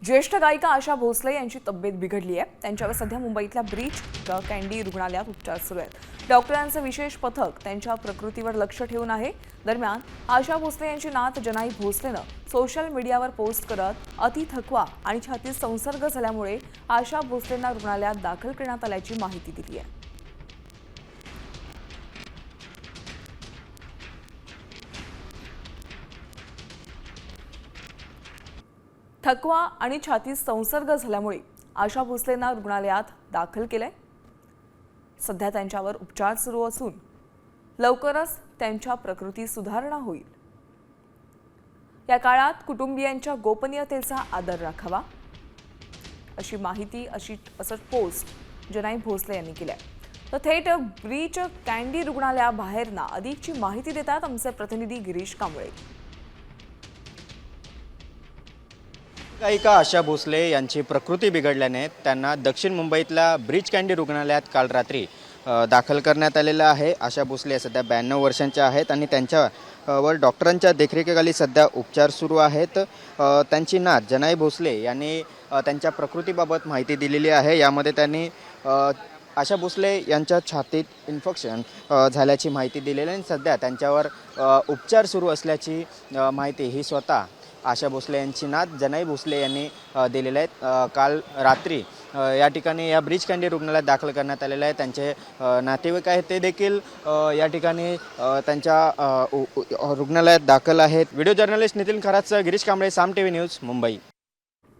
ज्येष्ठ गायिका आशा भोसले यांची तब्येत बिघडली आहे। त्यांच्यावर सध्या मुंबईतल्या ब्रीच कँडी रुग्णालयात उपचार सुरू आहेत। डॉक्टरांचं विशेष पथक त्यांच्या प्रकृतीवर लक्ष ठेवून आहे। दरम्यान आशा भोसले यांची नात जनाई भोसलेनं सोशल मीडियावर पोस्ट करत अति थकवा आणि छातीत संसर्ग झाल्यामुळे आशा भोसलेंना रुग्णालयात दाखल करण्यात आल्याची माहिती दिली आहे। थकवा आणि छातीत संसर्ग झाल्यामुळे आशा भोसलेंना रुग्णालयात दाखल केलंय। सध्या त्यांच्यावर उपचार सुरू असून लवकरच त्यांच्या प्रकृतीत सुधारणा होईल। या काळात कुटुंबियांच्या गोपनीयतेचा आदर राखावा अशी माहिती असं पोस्ट जनाई भोसले यांनी केलंय। तर थेट ब्रीच कँडी रुग्णालयाबाहेरना अधिकची माहिती देतात आमचे प्रतिनिधी गिरीश कांबळे। गायिका आशा भोसले यांची प्रकृती बिघडल्याने त्यांना दक्षिण मुंबईतल्या ब्रीच कँडी रुग्णालयात काल रात्री दाखल करण्यात आलेलं आहे। आशा भोसले सध्या 92 वर्षांच्या आहेत आणि त्यांच्यावर डॉक्टरांच्या देखरेखीखाली सध्या उपचार सुरू आहेत। त्यांची नात जनाई भोसले यांनी त्यांच्या प्रकृतीबाबत माहिती दिलेली आहे। यामध्ये त्यांनी आशा भोसले यांच्या छातीत इन्फेक्शन झाल्याची माहिती दिलेली आहे। सध्या त्यांच्यावर उपचार सुरू असल्याची माहिती ही स्वतः आशा भोसले यांची नात जनाई भोसले यांनी दिलेले आहेत। काल रात्री या ठिकाणी या ब्रीच कँडी रुग्णालयात दाखल करण्यात आलेलं आहे। त्यांचे नातेवाईक आहेत ते देखील या ठिकाणी त्यांच्या रुग्णालयात दाखल आहेत। व्हिडिओ जर्नलिस्ट नितीन खरातसह गिरीश कांबळे, साम टीव्ही न्यूज, मुंबई।